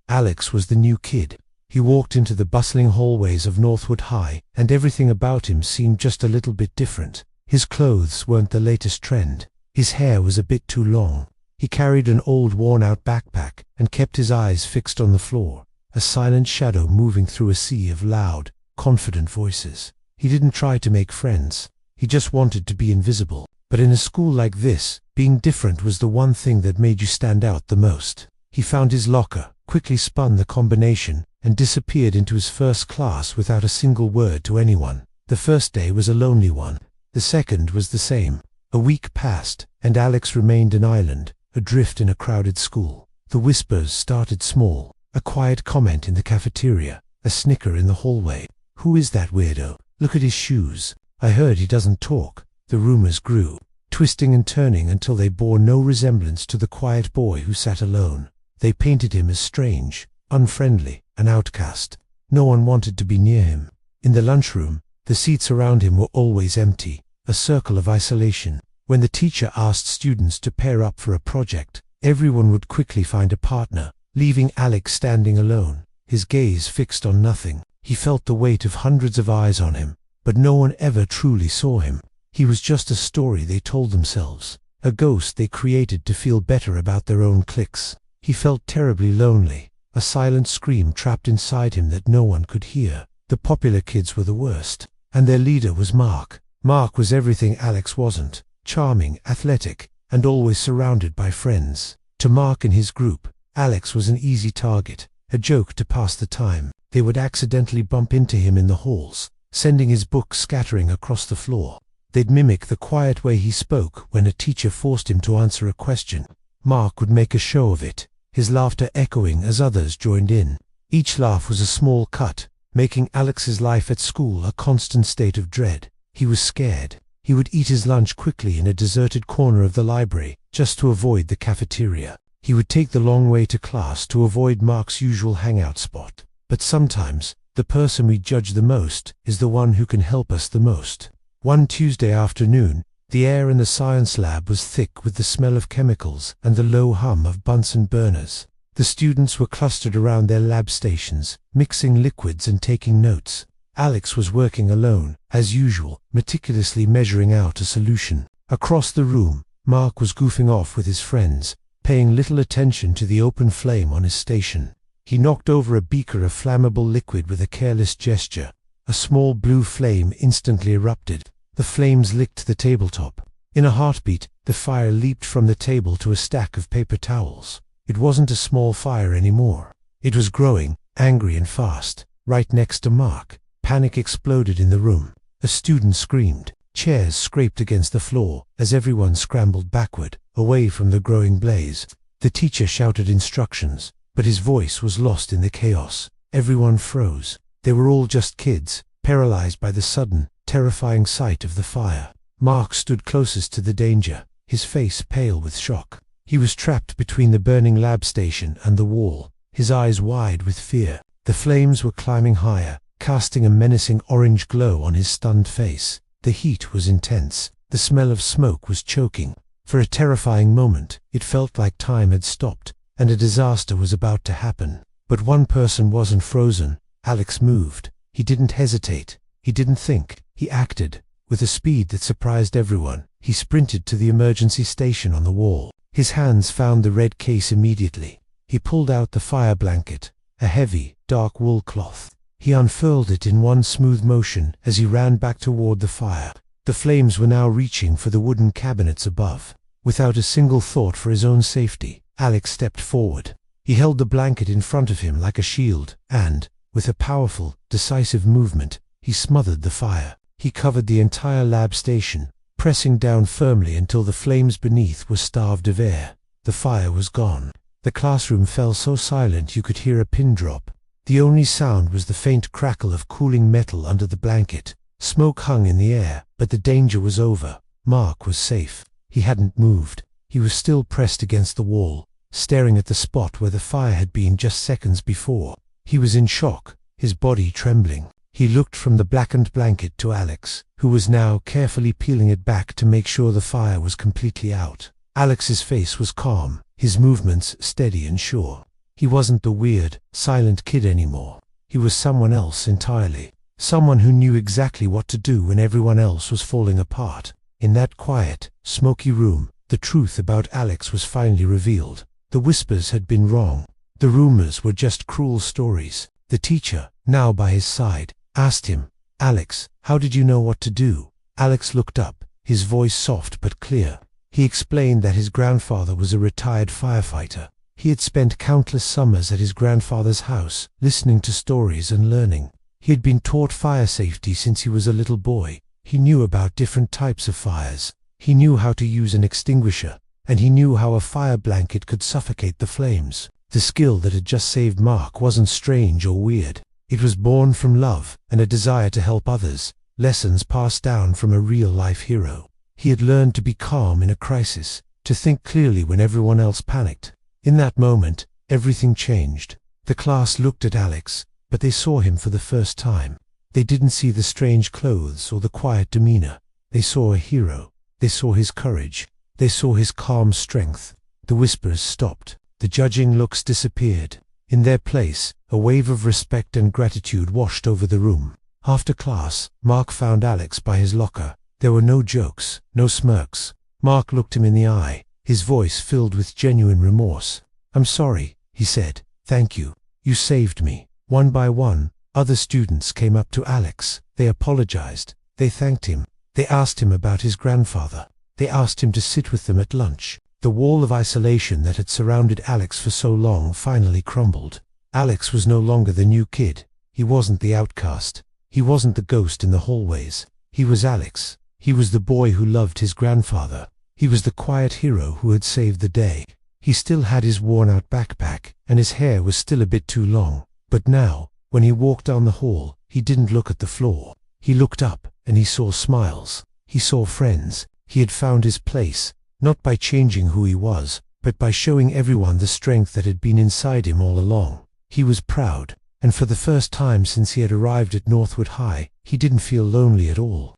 Alex was the new kid. He walked into the bustling hallways of Northwood High, and everything about him seemed just a little bit different. His clothes weren't the latest trend. His hair was a bit too long. He carried an old worn-out backpack and kept his eyes fixed on the floor, a silent shadow moving through a sea of loud, confident voices. He didn't try to make friends. He just wanted to be invisible. But in a school like this, being different was the one thing that made you stand out the most. He found his locker, quickly spun the combination, and disappeared into his first class without a single word to anyone. The first day was a lonely one. The second was the same. A week passed, and Alex remained an island, adrift in a crowded school. The whispers started small, a quiet comment in the cafeteria, a snicker in the hallway. "Who is that weirdo? Look at his shoes. I heard he doesn't talk." The rumors grew, twisting and turning until they bore no resemblance to the quiet boy who sat alone. They painted him as strange, unfriendly, an outcast. No one wanted to be near him. In the lunchroom, the seats around him were always empty, a circle of isolation. When the teacher asked students to pair up for a project, everyone would quickly find a partner, leaving Alex standing alone, his gaze fixed on nothing. He felt the weight of hundreds of eyes on him, but no one ever truly saw him. He was just a story they told themselves, a ghost they created to feel better about their own cliques. He felt terribly lonely, a silent scream trapped inside him that no one could hear. The popular kids were the worst, and their leader was Mark. Mark was everything Alex wasn't: charming, athletic, and always surrounded by friends. To Mark and his group, Alex was an easy target, a joke to pass the time. They would accidentally bump into him in the halls, sending his books scattering across the floor. They'd mimic the quiet way he spoke when a teacher forced him to answer a question. Mark would make a show of it, his laughter echoing as others joined in. Each laugh was a small cut, making Alex's life at school a constant state of dread. He was scared. He would eat his lunch quickly in a deserted corner of the library, just to avoid the cafeteria. He would take the long way to class to avoid Mark's usual hangout spot. But sometimes, the person we judge the most is the one who can help us the most. One Tuesday afternoon, the air in the science lab was thick with the smell of chemicals and the low hum of Bunsen burners. The students were clustered around their lab stations, mixing liquids and taking notes. Alex was working alone, as usual, meticulously measuring out a solution. Across the room, Mark was goofing off with his friends, paying little attention to the open flame on his station. He knocked over a beaker of flammable liquid with a careless gesture. A small blue flame instantly erupted. The flames licked the tabletop. In a heartbeat, the fire leaped from the table to a stack of paper towels. It wasn't a small fire anymore. It was growing, angry and fast, right next to Mark. Panic exploded in the room. A student screamed. Chairs scraped against the floor as everyone scrambled backward, away from the growing blaze. The teacher shouted instructions, but his voice was lost in the chaos. Everyone froze. They were all just kids, paralyzed by the sudden, terrifying sight of the fire. Mark stood closest to the danger, his face pale with shock. He was trapped between the burning lab station and the wall, his eyes wide with fear. The flames were climbing higher, casting a menacing orange glow on his stunned face. The heat was intense. The smell of smoke was choking. For a terrifying moment, it felt like time had stopped, and a disaster was about to happen. But one person wasn't frozen. Alex moved. He didn't hesitate. He didn't think. He acted. With a speed that surprised everyone, he sprinted to the emergency station on the wall. His hands found the red case immediately. He pulled out the fire blanket, a heavy, dark wool cloth. He unfurled it in one smooth motion as he ran back toward the fire. The flames were now reaching for the wooden cabinets above. Without a single thought for his own safety, Alex stepped forward. He held the blanket in front of him like a shield, and, with a powerful, decisive movement, he smothered the fire. He covered the entire lab station, pressing down firmly until the flames beneath were starved of air. The fire was gone. The classroom fell so silent you could hear a pin drop. The only sound was the faint crackle of cooling metal under the blanket. Smoke hung in the air, but the danger was over. Mark was safe. He hadn't moved. He was still pressed against the wall, staring at the spot where the fire had been just seconds before. He was in shock, his body trembling. He looked from the blackened blanket to Alex, who was now carefully peeling it back to make sure the fire was completely out. Alex's face was calm, his movements steady and sure. He wasn't the weird, silent kid anymore. He was someone else entirely. Someone who knew exactly what to do when everyone else was falling apart. In that quiet, smoky room, the truth about Alex was finally revealed. The whispers had been wrong. The rumors were just cruel stories. The teacher, now by his side, asked him, "Alex, how did you know what to do?" Alex looked up, his voice soft but clear. He explained that his grandfather was a retired firefighter. He had spent countless summers at his grandfather's house, listening to stories and learning. He had been taught fire safety since he was a little boy. He knew about different types of fires. He knew how to use an extinguisher, and he knew how a fire blanket could suffocate the flames. The skill that had just saved Mark wasn't strange or weird. It was born from love and a desire to help others, lessons passed down from a real-life hero. He had learned to be calm in a crisis, to think clearly when everyone else panicked. In that moment, everything changed. The class looked at Alex, but they saw him for the first time. They didn't see the strange clothes or the quiet demeanor. They saw a hero. They saw his courage. They saw his calm strength. The whispers stopped. The judging looks disappeared. In their place, a wave of respect and gratitude washed over the room. After class, Mark found Alex by his locker. There were no jokes, no smirks. Mark looked him in the eye, his voice filled with genuine remorse. "I'm sorry," he said. "Thank you. You saved me." One by one, other students came up to Alex. They apologized. They thanked him. They asked him about his grandfather. They asked him to sit with them at lunch. The wall of isolation that had surrounded Alex for so long finally crumbled. Alex was no longer the new kid. He wasn't the outcast. He wasn't the ghost in the hallways. He was Alex. He was the boy who loved his grandfather. He was the quiet hero who had saved the day. He still had his worn-out backpack, and his hair was still a bit too long. But now, when he walked down the hall, he didn't look at the floor. He looked up, and he saw smiles. He saw friends. He had found his place, not by changing who he was, but by showing everyone the strength that had been inside him all along. He was proud, and for the first time since he had arrived at Northwood High, he didn't feel lonely at all.